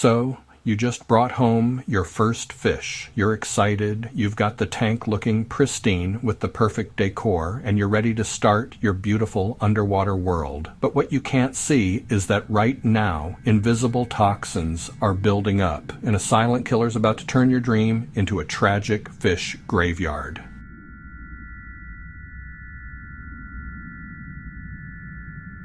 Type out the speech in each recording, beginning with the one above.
So, you just brought home your first fish. You're excited, you've got the tank looking pristine with the perfect decor, and you're ready to start your beautiful underwater world. But what you can't see is that right now, invisible toxins are building up, and a silent killer's about to turn your dream into a tragic fish graveyard.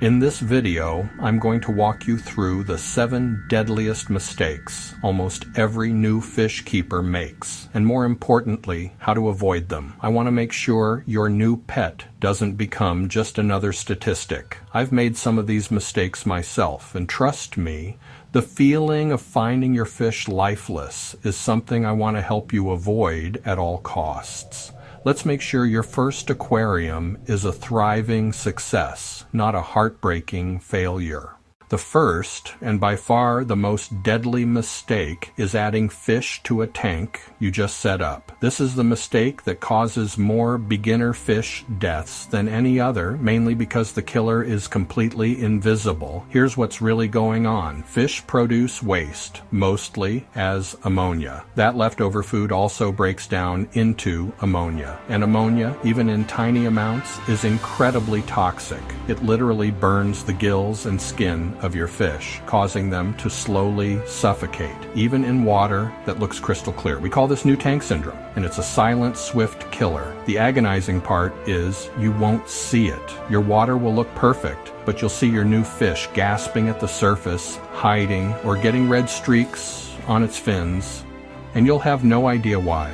In this video, I'm going to walk you through the 7 deadliest mistakes almost every new fish keeper makes, and more importantly, how to avoid them. I want to make sure your new pet doesn't become just another statistic. I've made some of these mistakes myself, and trust me, the feeling of finding your fish lifeless is something I want to help you avoid at all costs. Let's make sure your first aquarium is a thriving success, not a heartbreaking failure. The first, and by far the most deadly mistake, is adding fish to a tank you just set up. This is the mistake that causes more beginner fish deaths than any other, mainly because the killer is completely invisible. Here's what's really going on. Fish produce waste, mostly as ammonia. That leftover food also breaks down into ammonia. And ammonia, even in tiny amounts, is incredibly toxic. It literally burns the gills and skin of your fish, causing them to slowly suffocate, even in water that looks crystal clear. We call this new tank syndrome, and it's a silent, swift killer. The agonizing part is you won't see it. Your water will look perfect, but you'll see your new fish gasping at the surface, hiding, or getting red streaks on its fins, and you'll have no idea why.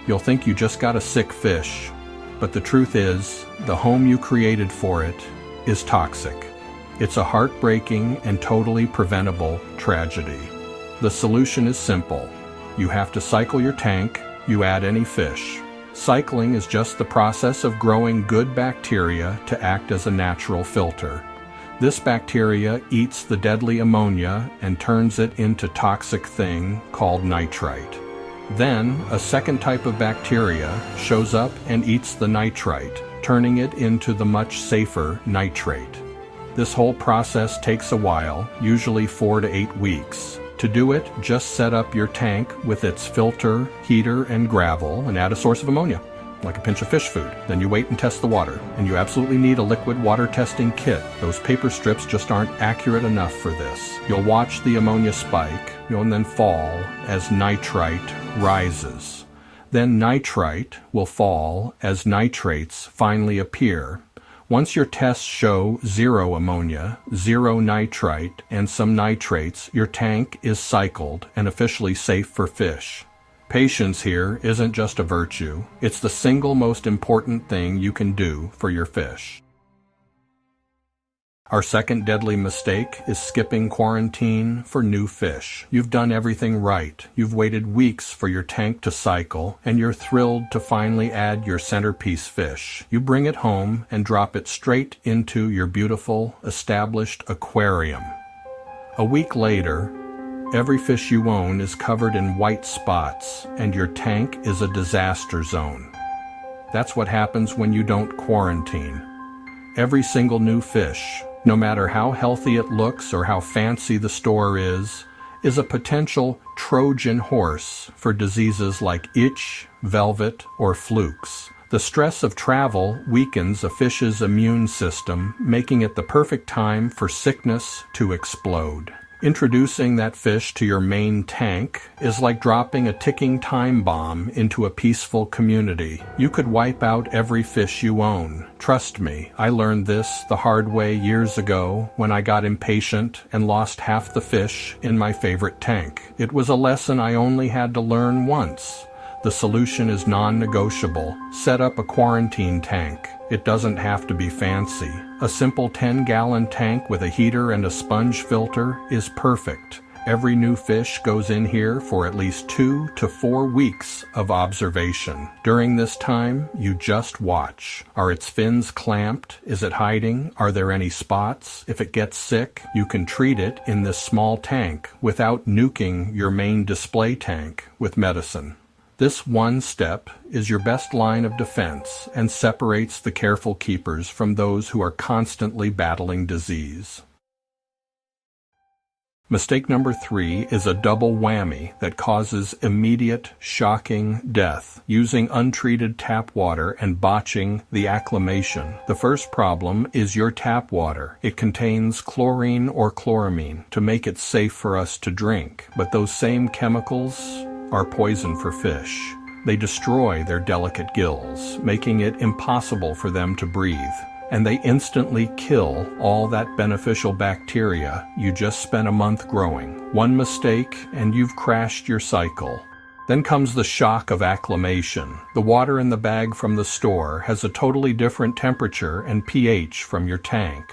You'll think you just got a sick fish, but the truth is, the home you created for it is toxic. It's a heartbreaking and totally preventable tragedy. The solution is simple. You have to cycle your tank, you add any fish. Cycling is just the process of growing good bacteria to act as a natural filter. This bacteria eats the deadly ammonia and turns it into a toxic thing called nitrite. Then, a second type of bacteria shows up and eats the nitrite, turning it into the much safer nitrate. This whole process takes a while, usually 4 to 8 weeks. To do it, just set up your tank with its filter, heater, and gravel and add a source of ammonia, like a pinch of fish food. Then you wait and test the water. And you absolutely need a liquid water testing kit. Those paper strips just aren't accurate enough for this. You'll watch the ammonia spike, and then fall as nitrite rises. Then nitrite will fall as nitrates finally appear. Once your tests show 0 ammonia, 0 nitrite, and some nitrates, your tank is cycled and officially safe for fish. Patience here isn't just a virtue, it's the single most important thing you can do for your fish. Our second deadly mistake is skipping quarantine for new fish. You've done everything right. You've waited weeks for your tank to cycle, and you're thrilled to finally add your centerpiece fish. You bring it home and drop it straight into your beautiful, established aquarium. A week later, every fish you own is covered in white spots, and your tank is a disaster zone. That's what happens when you don't quarantine. Every single new fish, no matter how healthy it looks or how fancy the store is a potential Trojan horse for diseases like itch, velvet, or flukes. The stress of travel weakens a fish's immune system, making it the perfect time for sickness to explode. Introducing that fish to your main tank is like dropping a ticking time bomb into a peaceful community. You could wipe out every fish you own. Trust me, I learned this the hard way years ago when I got impatient and lost half the fish in my favorite tank. It was a lesson I only had to learn once. The solution is non-negotiable. Set up a quarantine tank. It doesn't have to be fancy. A simple 10-gallon tank with a heater and a sponge filter is perfect. Every new fish goes in here for at least 2 to 4 weeks of observation. During this time, you just watch. Are its fins clamped? Is it hiding? Are there any spots? If it gets sick, you can treat it in this small tank without nuking your main display tank with medicine. This one step is your best line of defense and separates the careful keepers from those who are constantly battling disease. Mistake number 3 is a double whammy that causes immediate, shocking death, using untreated tap water and botching the acclimation. The first problem is your tap water. It contains chlorine or chloramine to make it safe for us to drink, but those same chemicals are poison for fish. They destroy their delicate gills, making it impossible for them to breathe. And they instantly kill all that beneficial bacteria you just spent a month growing. One mistake and you've crashed your cycle. Then comes the shock of acclimation. The water in the bag from the store has a totally different temperature and pH from your tank.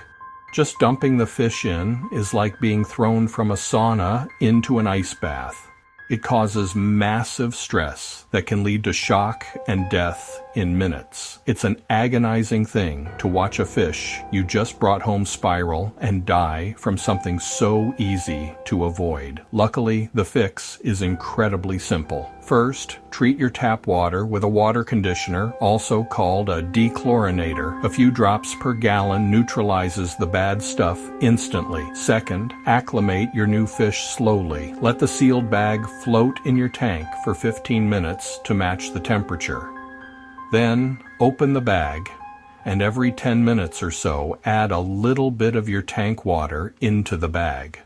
Just dumping the fish in is like being thrown from a sauna into an ice bath. It causes massive stress that can lead to shock and death in minutes. It's an agonizing thing to watch a fish you just brought home spiral and die from something so easy to avoid. Luckily, the fix is incredibly simple. First, treat your tap water with a water conditioner, also called a dechlorinator. A few drops per gallon neutralizes the bad stuff instantly. Second, acclimate your new fish slowly. Let the sealed bag float in your tank for 15 minutes to match the temperature. Then, open the bag, and every 10 minutes or so, add a little bit of your tank water into the bag.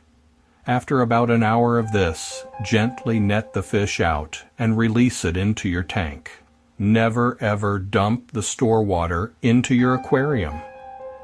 After about an hour of this, gently net the fish out and release it into your tank. Never ever dump the store water into your aquarium.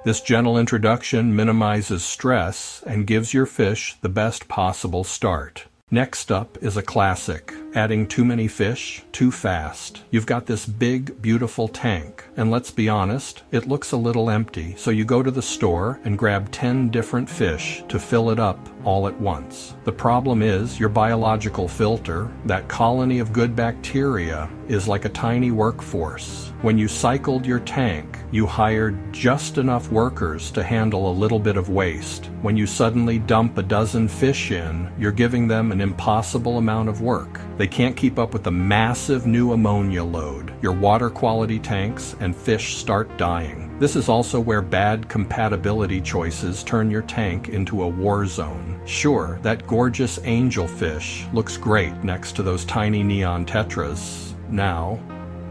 This gentle introduction minimizes stress and gives your fish the best possible start. Next up is a classic, adding too many fish too fast. You've got this big, beautiful tank, and let's be honest, it looks a little empty, so you go to the store and grab 10 different fish to fill it up all at once. The problem is your biological filter, that colony of good bacteria, is like a tiny workforce. When you cycled your tank, you hired just enough workers to handle a little bit of waste. When you suddenly dump a dozen fish in, you're giving them an impossible amount of work. They can't keep up with the massive new ammonia load. Your water quality tanks and fish start dying. This is also where bad compatibility choices turn your tank into a war zone. Sure, that gorgeous angelfish looks great next to those tiny neon tetras now,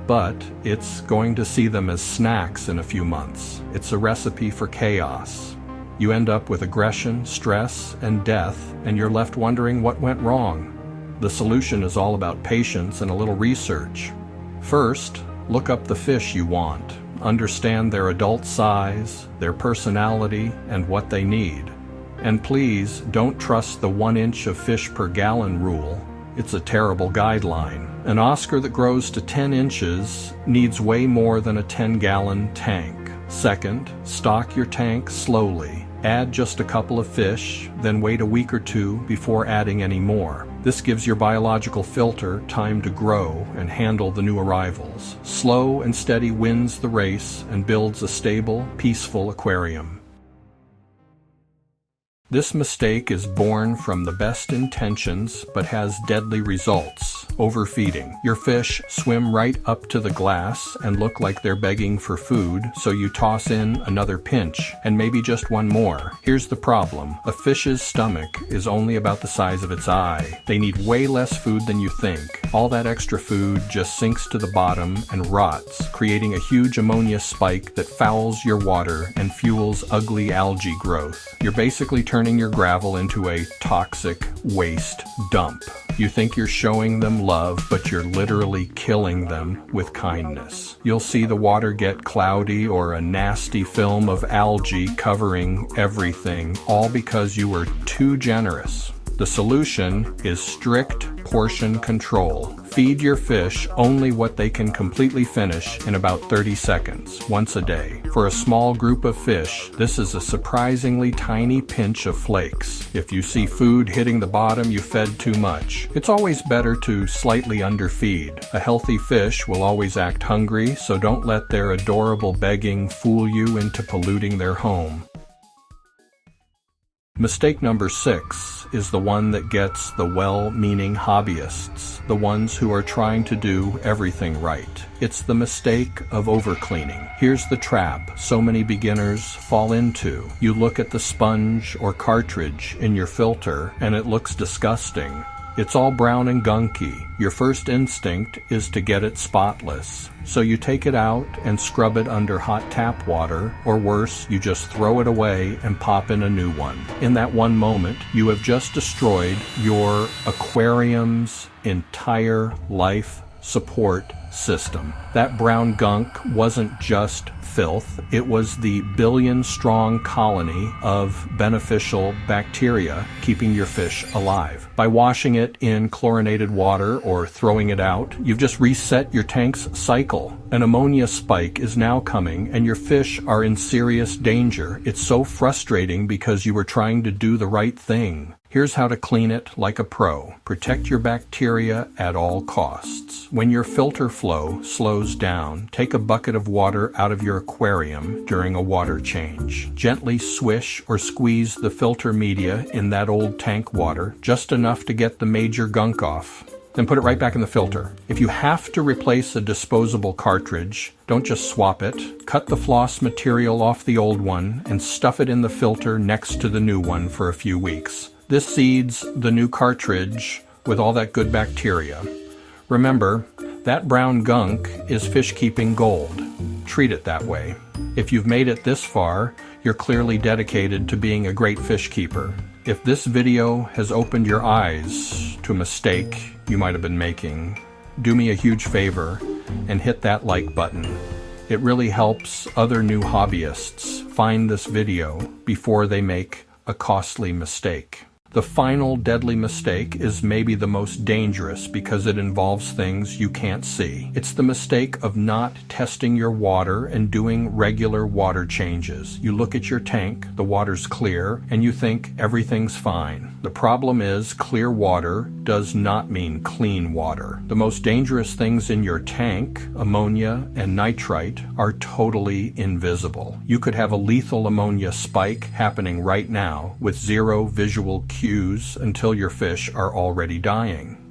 but it's going to see them as snacks in a few months. It's a recipe for chaos. You end up with aggression, stress, and death, and you're left wondering what went wrong. The solution is all about patience and a little research. First, look up the fish you want. Understand their adult size, their personality, and what they need. And please don't trust the 1 inch of fish per gallon rule. It's a terrible guideline. An Oscar that grows to 10 inches needs way more than a 10-gallon tank. Second, stock your tank slowly. Add just a couple of fish, then wait a week or two before adding any more. This gives your biological filter time to grow and handle the new arrivals. Slow and steady wins the race and builds a stable, peaceful aquarium. This mistake is born from the best intentions but has deadly results. Overfeeding. Your fish swim right up to the glass and look like they're begging for food, so you toss in another pinch, and maybe just one more. Here's the problem. A fish's stomach is only about the size of its eye. They need way less food than you think. All that extra food just sinks to the bottom and rots, creating a huge ammonia spike that fouls your water and fuels ugly algae growth. You're basically turning your gravel into a toxic waste dump. You think you're showing them love, but you're literally killing them with kindness. You'll see the water get cloudy or a nasty film of algae covering everything, all because you were too generous. The solution is strict portion control. Feed your fish only what they can completely finish in about 30 seconds, once a day. For a small group of fish, this is a surprisingly tiny pinch of flakes. If you see food hitting the bottom, you fed too much. It's always better to slightly underfeed. A healthy fish will always act hungry, so don't let their adorable begging fool you into polluting their home. Mistake number 6 is the one that gets the well-meaning hobbyists, the ones who are trying to do everything right. It's the mistake of overcleaning. Here's the trap so many beginners fall into. You look at the sponge or cartridge in your filter and it looks disgusting. It's all brown and gunky. Your first instinct is to get it spotless. So you take it out and scrub it under hot tap water, or worse, you just throw it away and pop in a new one. In that one moment, you have just destroyed your aquarium's entire life support system. That brown gunk wasn't just filth, it was the billion-strong colony of beneficial bacteria keeping your fish alive. By washing it in chlorinated water or throwing it out, you've just reset your tank's cycle. An ammonia spike is now coming and your fish are in serious danger. It's so frustrating because you were trying to do the right thing. Here's how to clean it like a pro. Protect your bacteria at all costs. When your filter flow slows down, take a bucket of water out of your aquarium during a water change. Gently swish or squeeze the filter media in that old tank water, just enough to get the major gunk off. Then put it right back in the filter. If you have to replace a disposable cartridge, don't just swap it. Cut the floss material off the old one and stuff it in the filter next to the new one for a few weeks. This seeds the new cartridge with all that good bacteria. Remember, that brown gunk is fish keeping gold. Treat it that way. If you've made it this far, you're clearly dedicated to being a great fish keeper. If this video has opened your eyes to a mistake you might have been making, do me a huge favor and hit that like button. It really helps other new hobbyists find this video before they make a costly mistake. The final deadly mistake is maybe the most dangerous because it involves things you can't see. It's the mistake of not testing your water and doing regular water changes. You look at your tank, the water's clear, and you think everything's fine. The problem is clear water does not mean clean water. The most dangerous things in your tank, ammonia and nitrite, are totally invisible. You could have a lethal ammonia spike happening right now with zero visual cues until your fish are already dying.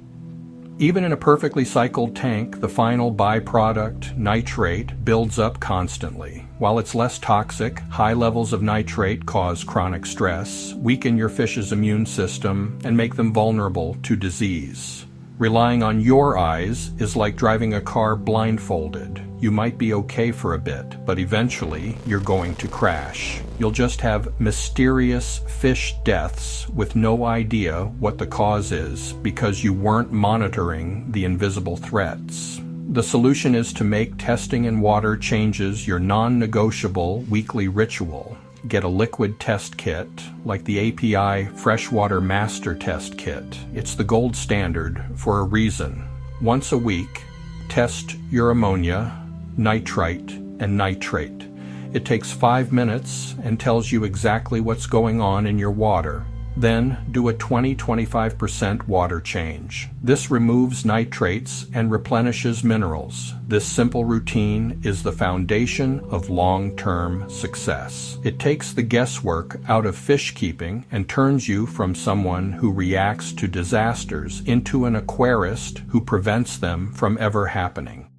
Even in a perfectly cycled tank, the final byproduct, nitrate, builds up constantly. While it's less toxic, high levels of nitrate cause chronic stress, weaken your fish's immune system, and make them vulnerable to disease. Relying on your eyes is like driving a car blindfolded. You might be okay for a bit, but eventually you're going to crash. You'll just have mysterious fish deaths with no idea what the cause is because you weren't monitoring the invisible threats. The solution is to make testing and water changes your non-negotiable weekly ritual. Get a liquid test kit, like the API Freshwater Master Test Kit. It's the gold standard for a reason. Once a week, test your ammonia, nitrite, and nitrate. It takes 5 minutes and tells you exactly what's going on in your water. Then do a 20-25% water change. This removes nitrates and replenishes minerals. This simple routine is the foundation of long-term success. It takes the guesswork out of fish keeping and turns you from someone who reacts to disasters into an aquarist who prevents them from ever happening.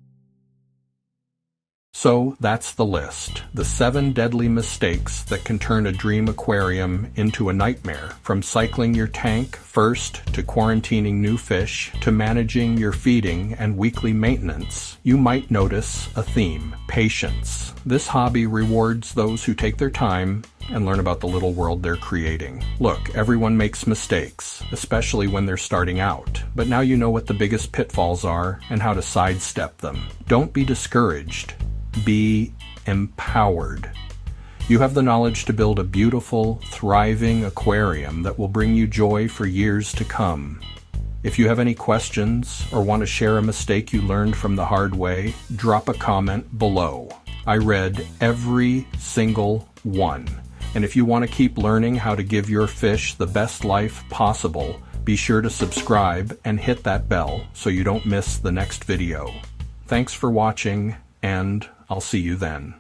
So that's the list. The 7 deadly mistakes that can turn a dream aquarium into a nightmare. From cycling your tank first to quarantining new fish to managing your feeding and weekly maintenance, you might notice a theme: patience. This hobby rewards those who take their time and learn about the little world they're creating. Look, everyone makes mistakes, especially when they're starting out. But now you know what the biggest pitfalls are and how to sidestep them. Don't be discouraged. Be empowered. You have the knowledge to build a beautiful, thriving aquarium that will bring you joy for years to come. If you have any questions or want to share a mistake you learned from the hard way, drop a comment below. I read every single one. And if you want to keep learning how to give your fish the best life possible, be sure to subscribe and hit that bell so you don't miss the next video. Thanks for watching, and I'll see you then.